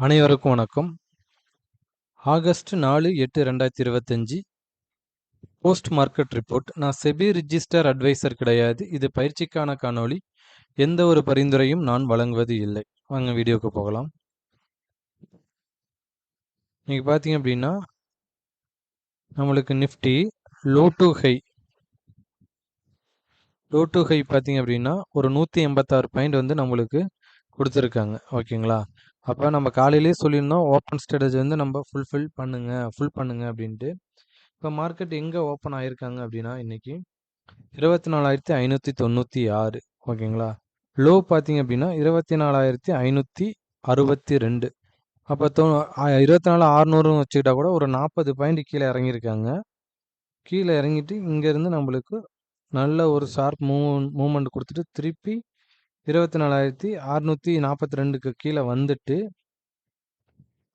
அனைவருக்கும் வணக்கம். August 4/8/2025 post market report. நான் செபி ரிஜிஸ்டர் அட்வைசர் கிடையாது. இது பயிற்சிக்கான காணொளி. எந்த ஒரு பரிந்துரையும் நான் வழங்குவது இல்லை. வாங்க வீடியோக்கு போகலாம். இன்னைக்கு பார்த்தீங்க அப்படின்னா நம்மளுக்கு நிஃப்டி லோ டு ஹை பார்த்தீங்க அப்படின்னா ஒரு 186 பாயிண்ட் வந்து நம்மளுக்கு கொடுத்துருக்காங்க. ஓகேங்களா? அப்போ நம்ம காலையிலேயே சொல்லியிருந்தோம் ஓப்பன் ஸ்ட்ராட்டஜி வந்து நம்ம ஃபுல் பண்ணுங்க அப்படின்ட்டு. இப்போ மார்க்கெட் எங்கே ஓப்பன் ஆகிருக்காங்க அப்படின்னா இன்னைக்கு 24,596. ஓகேங்களா? லோ பார்த்தீங்க அப்படின்னா 24,562. அப்போ 24,600 வச்சுக்கிட்டா கூட ஒரு 40 பாயிண்ட் கீழே இறங்கியிருக்காங்க. கீழே இறங்கிட்டு இங்கேருந்து நம்மளுக்கு நல்ல ஒரு ஷார்ப் மூவ்மெண்ட் கொடுத்துட்டு திருப்பி 24,642க்கு கீழே வந்துட்டு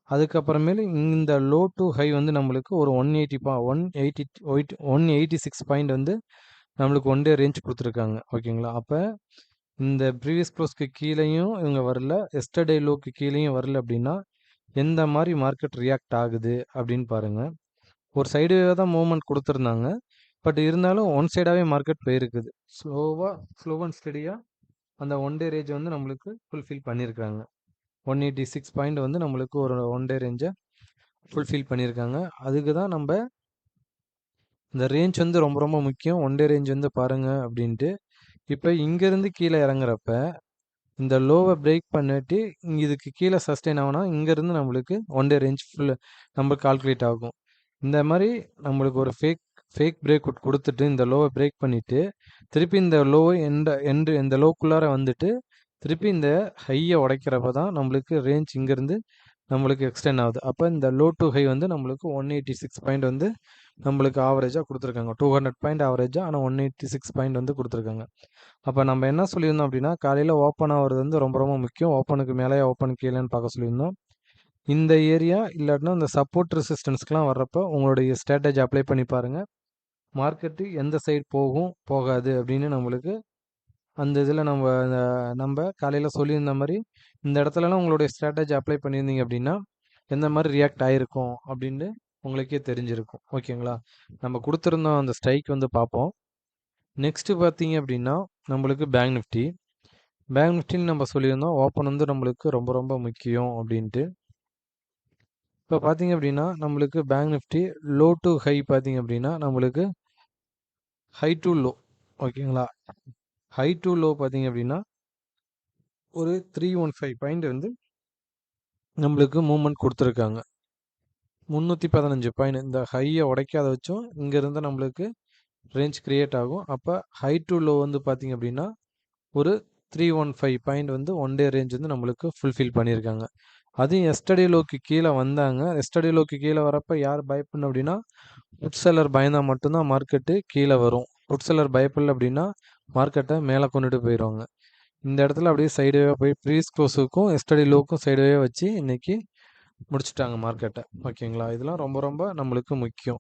அதுக்கப்புறமேலு இந்த லோ டு ஹை வந்து நம்மளுக்கு ஒரு 186 பாயிண்ட் வந்து நம்மளுக்கு ஒன் டே ரேஞ்ச் கொடுத்துருக்காங்க. ஓகேங்களா? அப்போ இந்த ப்ரீவியஸ் க்ளோஸ்க்கு கீழேயும் இவங்க வரல, எஸ்டர்டே லோக்கு கீழேயும் வரல அப்படின்னா எந்த மாதிரி மார்க்கெட் ரியாக்ட் ஆகுது அப்படின்னு பாருங்கள். ஒரு சைடுவே தான் மூவ்மெண்ட் கொடுத்துருந்தாங்க. பட் இருந்தாலும் ஒன் சைடாகவே மார்க்கெட் போயிருக்குது. ஸ்லோ அண்ட் ஸ்டடியாக அந்த ஒன் டே ரேஞ்ச் வந்து நம்மளுக்கு ஃபுல்ஃபில் பண்ணியிருக்காங்க. 186 பாயிண்ட் வந்து நம்மளுக்கு ஒரு ஒன் டே ரேஞ்சை ஃபுல்ஃபில் பண்ணியிருக்காங்க. அதுக்கு தான் நம்ம இந்த ரேஞ்ச் வந்து ரொம்ப ரொம்ப முக்கியம். ஒன் டே ரேஞ்ச் வந்து பாருங்கள் அப்படின்ட்டு. இப்போ இங்கேருந்து கீழே இறங்குறப்ப இந்த லோவை பிரேக் பண்ணிட்டு இதுக்கு கீழே சஸ்டெயின் ஆகுனா இங்கேருந்து நம்மளுக்கு ஒன் டே ரேஞ்ச் ஃபுல்லு நம்மளுக்கு கால்குலேட் ஆகும். இந்த மாதிரி நம்மளுக்கு ஒரு ஃபேக் பிரேக் அவுட் கொடுத்துட்டு இந்த லோவை பிரேக் பண்ணிவிட்டு திருப்பி இந்த லோவை இந்த லோக்குள்ளார வந்துட்டு திருப்பி இந்த ஹையை உடைக்கிறப்ப தான் நம்மளுக்கு ரேஞ்ச் இங்கேருந்து நம்மளுக்கு எக்ஸ்டெண்ட் ஆகுது. அப்போ இந்த லோ டு ஹை வந்து நம்மளுக்கு 186 பாயிண்ட் வந்து நம்மளுக்கு ஆவரேஜாக கொடுத்துருக்காங்க. 200 பாயிண்ட் ஆவரேஜாக, ஆனால் 186 பாயிண்ட் வந்து கொடுத்துருக்காங்க. அப்போ நம்ம என்ன சொல்லியிருந்தோம் அப்படின்னா காலையில் ஓப்பன் ஆகிறது வந்து ரொம்ப ரொம்ப முக்கியம். ஓப்பனுக்கு மேலேயே ஓப்பன் கீழேன்னு பார்க்க சொல்லியிருந்தோம். இந்த ஏரியா இல்லாட்டினா இந்த சப்போர்ட் ரெசிஸ்டன்ஸ்க்கெலாம் வர்றப்போ உங்களுடைய ஸ்ட்ராட்டஜி அப்ளை பண்ணி பாருங்கள். மார்க்கெட்டு எந்த சைடு போகாது அப்படின்னு நம்மளுக்கு அந்த இதில் நம்ம காலையில் சொல்லியிருந்த மாதிரி இந்த இடத்துலலாம் உங்களுடைய ஸ்ட்ராட்டஜி அப்ளை பண்ணியிருந்தீங்க அப்படின்னா எந்த மாதிரி ரியாக்ட் ஆகிருக்கும் அப்படின்னு உங்களுக்கே தெரிஞ்சிருக்கும். ஓகேங்களா? நம்ம கொடுத்துருந்தோம் அந்த ஸ்ட்ரைக் வந்து பார்ப்போம். நெக்ஸ்ட்டு பார்த்தீங்க அப்படின்னா நம்மளுக்கு பேங்க் நிஃப்டின்னு நம்ம சொல்லியிருந்தோம் ஓப்பன் வந்து நம்மளுக்கு ரொம்ப ரொம்ப முக்கியம் அப்படின்ட்டு. இப்போ பார்த்தீங்க அப்படின்னா நம்மளுக்கு bank Nifty low to high பார்த்தீங்க அப்படின்னா நம்மளுக்கு ஹை டு லோ. ஓகேங்களா? ஹை டு லோ பார்த்தீங்க அப்படின்னா ஒரு 315 பாயிண்ட் வந்து நம்மளுக்கு மூவ்மெண்ட் கொடுத்துருக்காங்க. 315 பாயிண்ட் இந்த ஹையை உடைக்காத வச்சும் இங்கேருந்து நம்மளுக்கு ரேஞ்ச் கிரியேட் ஆகும். அப்போ ஹை டு லோ வந்து பார்த்தீங்க அப்படின்னா ஒரு 315 பாயிண்ட் வந்து ஒன் டே ரேஞ்ச் வந்து நம்மளுக்கு ஃபுல்ஃபில் பண்ணியிருக்காங்க. அதுவும் எஸ்டர்டே லோக்கு கீழே வந்தாங்க. எஸ்டர்டே லோக்கு கீழே வரப்போ யார் பயப்படணும் அப்படின்னா புட் செல்லர் பயந்தால் மட்டும்தான் மார்க்கெட்டு கீழே வரும். புட் செல்லர் பயப்படல அப்படின்னா மார்க்கெட்டை மேலே கொண்டுட்டு போயிடுவாங்க. இந்த இடத்துல அப்படியே சைடுவே போய் ப்ரீஸ் க்ளோஸுக்கும் எஸ்டர்டே லோக்கும் சைடுவே வச்சு இன்றைக்கி முடிச்சுட்டாங்க மார்க்கெட்டை. ஓகேங்களா? இதெல்லாம் ரொம்ப ரொம்ப நம்மளுக்கு முக்கியம்.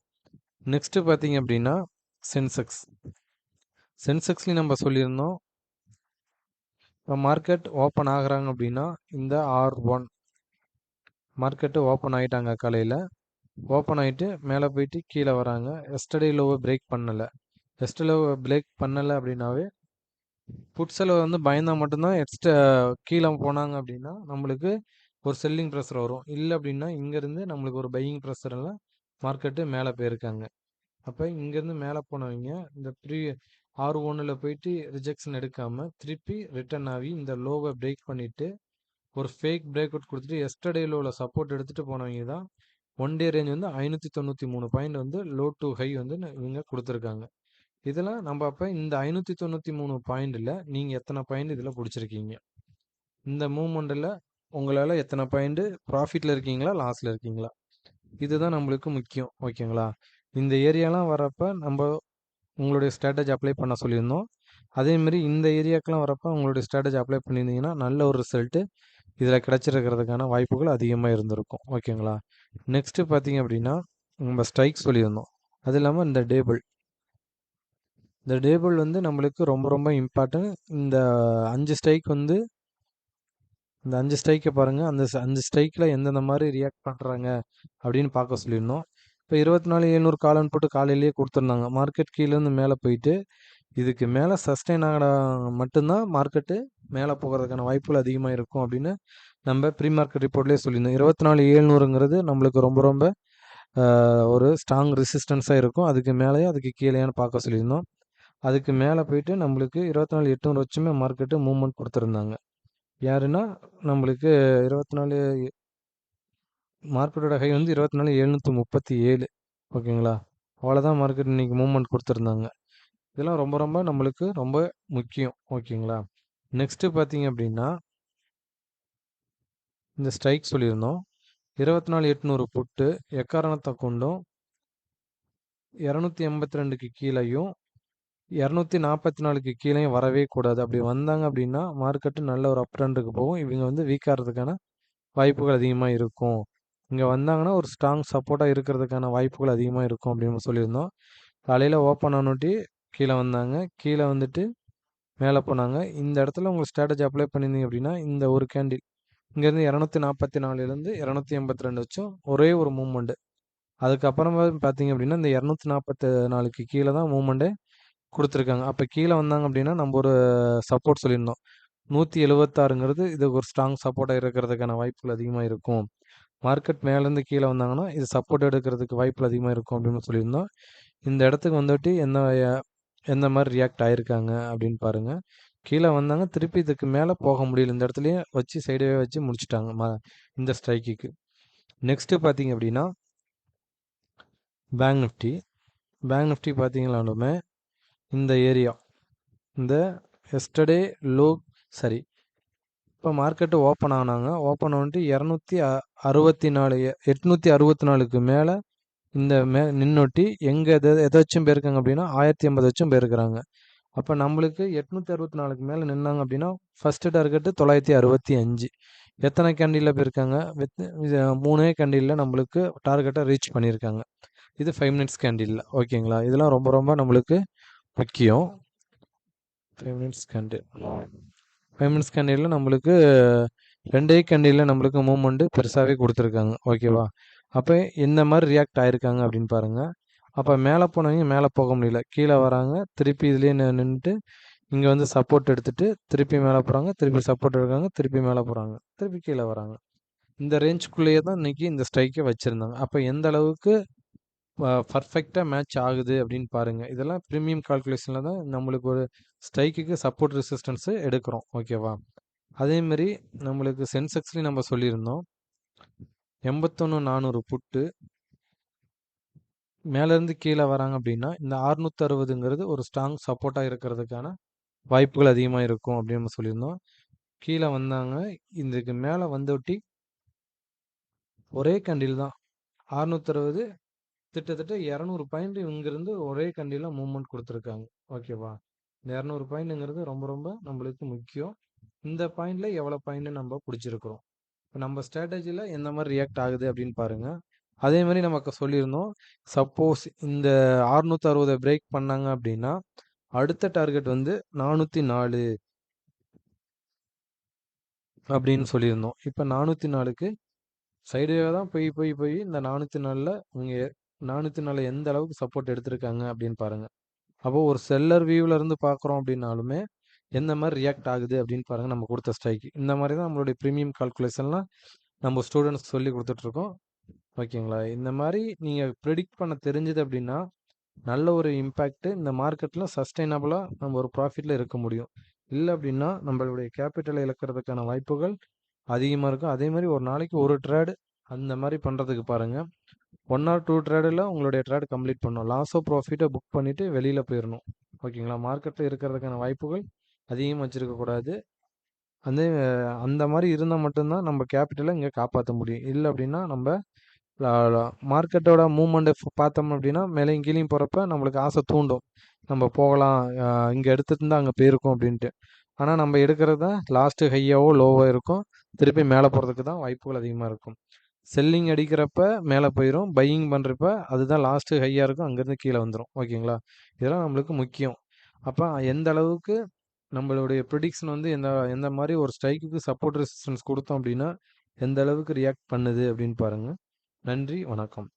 நெக்ஸ்ட்டு பார்த்தீங்க அப்படின்னா சென்செக்ஸ்லேயும் நம்ம சொல்லியிருந்தோம் இப்போ மார்க்கெட் ஓப்பன் ஆகுறாங்க அப்படின்னா இந்த R1 மார்க்கெட்டு ஓப்பன் ஆகிட்டாங்க. காலையில் ஓப்பன் ஆகிட்டு மேலே போயிட்டு கீழே வராங்க. எஸ்டர்டே லோவை பிரேக் பண்ணலை அப்படின்னாவே புட் செலவு வந்து பயந்தால் மட்டும்தான் கீழே போனாங்க அப்படின்னா நம்மளுக்கு ஒரு செல்லிங் ப்ரெஷர் வரும். இல்லை அப்படின்னா இங்கேருந்து நம்மளுக்கு ஒரு பையிங் ப்ரெஷரெல்லாம் மார்க்கெட்டு மேலே போயிருக்காங்க. அப்போ இங்கேருந்து மேலே போனவங்க இந்த R1 போயிட்டு ரிஜெக்ஷன் எடுக்காமல் திருப்பி ரிட்டர்ன் ஆகி இந்த லோவை பிரேக் பண்ணிவிட்டு ஒரு ஃபேக் பிரேக் அவுட் கொடுத்துட்டு எஸ்டர்டே லோவில் சப்போர்ட் எடுத்துகிட்டு போனவங்க தான் ஒன் டே ரேஞ்ச் வந்து 593 பாயிண்ட் வந்து லோ டு ஹை வந்து இவங்க கொடுத்துருக்காங்க. இதெல்லாம் நம்ம அப்போ இந்த 593 பாயிண்டில் நீங்கள் எத்தனை பாயிண்ட் இதில் பிடிச்சிருக்கீங்க, இந்த மூமெண்ட்டில் உங்களால் எத்தனை பாயிண்ட்டு ப்ராஃபிட்டில் இருக்கீங்களா லாஸில் இருக்கீங்களா, இதுதான் நம்மளுக்கு முக்கியம். ஓகேங்களா? இந்த ஏரியாலாம் வரப்போ நம்ம உங்களுடைய ஸ்ட்ராட்டஜி அப்ளை பண்ண சொல்லியிருந்தோம். அதேமாரி இந்த ஏரியாக்கெலாம் வரப்போ உங்களுடைய ஸ்ட்ராட்டஜி அப்ளை பண்ணியிருந்தீங்கன்னா நல்ல ஒரு ரிசல்ட்டு இதில் கிடச்சிருக்கிறதுக்கான வாய்ப்புகள் அதிகமாக இருந்திருக்கும். ஓகேங்களா? நெக்ஸ்ட்டு பார்த்தீங்க அப்படின்னா நம்ம ஸ்ட்ரைக் சொல்லியிருந்தோம். அது இல்லாமல் இந்த டேபிள் வந்து நம்மளுக்கு ரொம்ப ரொம்ப இம்பார்ட்டன்ட். இந்த 5 ஸ்ட்ரைக் வந்து இந்த 5 ஸ்ட்ரைக்கை பாருங்கள். அந்த 5 ஸ்ட்ரைக்கில் எந்தெந்த மாதிரி ரியாக்ட் பண்ணுறாங்க அப்படின்னு பார்க்க சொல்லியிருந்தோம். இப்போ 24,700 காலன் போட்டு காலையிலேயே கொடுத்துருந்தாங்க. மார்க்கெட் கீழேருந்து மேலே போயிட்டு இதுக்கு மேலே சஸ்டெயின் ஆகிட மட்டும்தான் மார்க்கெட்டு மேலே போகிறதுக்கான வாய்ப்புகள் அதிகமாக இருக்கும் அப்படின்னு நம்ம ப்ரீ மார்க்கெட் ரிப்போர்ட்லேயே சொல்லியிருந்தோம். 24,700ங்கிறது நம்மளுக்கு ரொம்ப ரொம்ப ஒரு ஸ்ட்ராங் ரெசிஸ்டன்ஸாக இருக்கும். அதுக்கு மேலேயே அதுக்கு கீழேயான்னு பார்க்க சொல்லியிருந்தோம். அதுக்கு மேலே போயிட்டு நம்மளுக்கு 24,800 வச்சுமே மார்க்கெட்டு மூவ்மெண்ட் கொடுத்துருந்தாங்க. யாருன்னா நம்மளுக்கு 24 மார்க்கெட்டோட ஹை வந்து 24,737. ஓகேங்களா? அவ்வளோதான் மார்க்கெட் இன்னைக்கு மூவ்மெண்ட் கொடுத்துருந்தாங்க. இதெல்லாம் ரொம்ப ரொம்ப நம்மளுக்கு ரொம்ப முக்கியம். ஓகேங்களா? நெக்ஸ்ட்டு பார்த்தீங்க அப்படின்னா இந்த ஸ்ட்ரைக் சொல்லியிருந்தோம். 24,800 புட்டு எக்காரணத்தை கொண்டும் 282க்கு கீழேயும் 244க்கு கீழேயும் வரவே கூடாது. அப்படி வந்தாங்க அப்படின்னா மார்க்கெட்டு நல்ல ஒரு அப் ட்ரெண்டுக்கு போகும். இவங்க வந்து வீக் ஆகிறதுக்கான வாய்ப்புகள் அதிகமாக இருக்கும். இங்கே வந்தாங்கன்னா ஒரு ஸ்ட்ராங் சப்போர்ட்டாக இருக்கிறதுக்கான வாய்ப்புகள் அதிகமாக இருக்கும் அப்படின்னு சொல்லியிருந்தோம். காலையில் ஓப்பன் ஆனோட்டி கீழே வந்தாங்க. கீழே வந்துட்டு மேலே போனாங்க. இந்த இடத்துல உங்கள் ஸ்ட்ராட்டஜி அப்ளை பண்ணியிருந்தீங்க அப்படின்னா இந்த ஒரு கேண்டில் இங்கேருந்து 244லேருந்து 282 வச்சும் ஒரே ஒரு மூவ்மெண்ட்டு. அதுக்கப்புறமா பார்த்தீங்க அப்படின்னா இந்த 244க்கு கீழே தான் மூவ்மெண்ட்டே கொடுத்துருக்காங்க. அப்போ கீழே வந்தாங்க அப்படின்னா நம்ம ஒரு சப்போர்ட் சொல்லியிருந்தோம். 176ங்கிறது இது ஒரு ஸ்ட்ராங் சப்போர்ட்டாக இருக்கிறதுக்கான வாய்ப்புகள் அதிகமாக இருக்கும். மார்க்கெட் மேலேருந்து கீழே வந்தாங்கன்னா இது சப்போர்ட் எடுக்கிறதுக்கு வாய்ப்புகள் அதிகமாக இருக்கும் அப்படின்னு சொல்லியிருந்தோம். இந்த இடத்துக்கு வந்துட்டு எந்த மாதிரி ரியாக்ட் ஆகிருக்காங்க அப்படின்னு பாருங்கள். கீழே வந்தாங்க, திருப்பி இதுக்கு மேலே போக முடியல. இந்த இடத்துலையே வச்சு சைடே வச்சு முடிச்சிட்டாங்க இந்த ஸ்ட்ரைக்குக்கு. நெக்ஸ்ட்டு பார்த்தீங்க அப்படின்னா பேங்க் நிஃப்டி பார்த்தீங்களாலுமே இந்த ஏரியா இந்த எஸ்டர்டே லோ சரி இப்போ மார்க்கெட்டு ஓப்பன் ஆனாங்க. ஓப்பன் ஆகிட்டு 864க்கு மேலே இந்த நின்னொட்டி எங்கே எதை வச்சும் போயிருக்காங்க அப்படின்னா 1080 வச்சும் போயிருக்கிறாங்க. அப்போ நம்மளுக்கு 864க்கு மேலே நின்னாங்க அப்படின்னா ஃபஸ்ட்டு டார்கெட்டு 965. எத்தனை கேண்டிலில் போயிருக்காங்க? 3 கேண்டிலில் நம்மளுக்கு டார்கெட்டை ரீச் பண்ணியிருக்காங்க. இது 5 மினிட்ஸ் கேண்டிலில். ஓகேங்களா? இதெல்லாம் ரொம்ப ரொம்ப நம்மளுக்கு முக்கியம். 5 மினிட்ஸ் கேண்டிலில் நம்மளுக்கு 2 கேண்டிலில் நம்மளுக்கு மூவ்மெண்ட்டு பெருசாகவே கொடுத்துருக்காங்க. ஓகேவா? அப்போ எந்த மாதிரி ரியாக்ட் ஆகிருக்காங்க அப்படின்னு பாருங்கள். அப்போ மேலே போனவங்க மேலே போக முடியல, கீழே வராங்க. திருப்பி இதுலேயே நின்றுட்டு இங்கே வந்து சப்போர்ட் எடுத்துகிட்டு திருப்பி மேலே போகிறாங்க, திருப்பி சப்போர்ட் எடுக்காங்க, திருப்பி மேலே போகிறாங்க, திருப்பி கீழே வராங்க. இந்த ரேஞ்சுக்குள்ளேயே தான் இன்றைக்கி இந்த ஸ்ட்ரைக்கை வச்சுருந்தாங்க. அப்போ எந்த அளவுக்கு பர்ஃபெக்டாக மேட்ச் ஆகுது அப்படின்னு பாருங்கள். இதெல்லாம் ப்ரீமியம் கால்குலேஷனில் தான் நம்மளுக்கு ஒரு ஸ்ட்ரைக்குக்கு சப்போர்ட் ரெசிஸ்டன்ஸு எடுக்கிறோம். ஓகேவா? அதேமாரி நம்மளுக்கு சென்செக்ஸ்லேயும் நம்ம சொல்லியிருந்தோம். 81,400 புட்டு மேலேருந்து கீழே வராங்க அப்படின்னா இந்த 660ங்கிறது ஒரு ஸ்ட்ராங் சப்போர்ட்டாக இருக்கிறதுக்கான வாய்ப்புகள் அதிகமாக இருக்கும் அப்படின்னு நம்ம சொல்லியிருந்தோம். கீழே வந்தாங்க. இதுக்கு மேலே வந்துட்டி ஒரே கண்டில் தான் 660 கிட்டத்தட்ட 200 பாயிண்ட் இங்கிருந்து ஒரே கண்டியில் மூவ்மெண்ட் கொடுத்துருக்காங்க. ஓகேவா? இந்த 200 பாயிண்ட்டுங்கிறது ரொம்ப ரொம்ப நம்மளுக்கு முக்கியம். இந்த பாயிண்டில் எவ்வளோ பாயிண்ட் நம்ம பிடிச்சிருக்கிறோம். இப்போ நம்ம ஸ்ட்ராட்டஜியில் எந்த மாதிரி ரியாக்ட் ஆகுது அப்படின்னு பாருங்கள். அதே மாதிரி நமக்கு சொல்லியிருந்தோம். சப்போஸ் இந்த 660 பிரேக் பண்ணாங்க அப்படின்னா அடுத்த டார்கெட் வந்து 404 அப்படின்னு சொல்லியிருந்தோம். இப்போ 404க்கு சைடுவே தான் போய் இந்த 404ல் இவங்க 404 எந்த அளவுக்கு சப்போர்ட் எடுத்திருக்காங்க அப்படின்னு பாருங்கள். அப்போது ஒரு செல்லர் வியூவில் இருந்து பார்க்குறோம் அப்படின்னாலுமே எந்த மாதிரி ரியாக்ட் ஆகுது அப்படின்னு பாருங்கள். நம்ம கொடுத்த ஸ்ட்ரைக்கு இந்த மாதிரி தான் நம்மளுடைய ப்ரீமியம் கால்குலேஷன்லாம் நம்ம ஸ்டூடெண்ட்ஸ்க்கு சொல்லி கொடுத்துட்ருக்கோம். ஓகேங்களா? இந்த மாதிரி நீங்கள் ப்ரெடிக்ட் பண்ண தெரிஞ்சுது அப்படின்னா நல்ல ஒரு இம்பேக்ட்டு இந்த மார்க்கெட்டில் சஸ்டைனபிளாக நம்ம ஒரு ப்ராஃபிட்டில் இருக்க முடியும். இல்லை அப்படின்னா நம்மளுடைய கேபிட்டலை இழக்கிறதுக்கான வாய்ப்புகள் அதிகமாக இருக்கும். அதே மாதிரி ஒரு நாளைக்கு ஒரு ட்ரேடு அந்த மாதிரி பண்ணுறதுக்கு பாருங்கள். 1 or 2 ட்ரேடில் உங்களுடைய ட்ரேட் கம்ப்ளீட் பண்ணணும். லாஸோ ப்ராஃபிட்டை புக் பண்ணிவிட்டு வெளியில் போயிடணும். ஓகேங்களா? மார்க்கெட்டில் இருக்கிறதுக்கான வாய்ப்புகள் அதிகமாக வச்சுருக்கக்கூடாது. அந்த மாதிரி இருந்தால் மட்டும்தான் நம்ம கேபிட்டலை இங்கே காப்பாற்ற முடியும். இல்லை அப்படின்னா நம்ம மார்க்கெட்டோட மூவ்மெண்ட்டை பார்த்தோம் அப்படின்னா மேலேயும் கீழேயும் போகிறப்ப நம்மளுக்கு ஆசை தூண்டும். நம்ம போகலாம், இங்கே எடுத்துட்டு அங்கே போயிருக்கோம் அப்படின்ட்டு. ஆனால் நம்ம எடுக்கிறது தான் லாஸ்ட்டு ஹையாவோ லோவோ இருக்கும். திருப்பி மேலே போகிறதுக்கு தான் வாய்ப்புகள் அதிகமாக இருக்கும். செல்லிங் அடிக்கிறப்ப மேலே போயிடும், பையிங் பண்ணுறப்ப அதுதான் லாஸ்ட்டு ஹையாக இருக்கும், அங்கேருந்து கீழே வந்துடும். ஓகேங்களா? இதெல்லாம் நம்மளுக்கு முக்கியம். அப்போ எந்த அளவுக்கு நம்மளுடைய ப்ரிடிக்ஷன் வந்து எந்த எந்த மாரி ஒரு ஸ்ட்ரைக்குக்கு சப்போர்ட் ரெசிஸ்டன்ஸ் குடுத்தோம் அப்டின்னா, எந்த அளவுக்கு ரியாக்ட் பண்ணுது அப்டின்னு பாருங்க. நன்றி, வணக்கம்.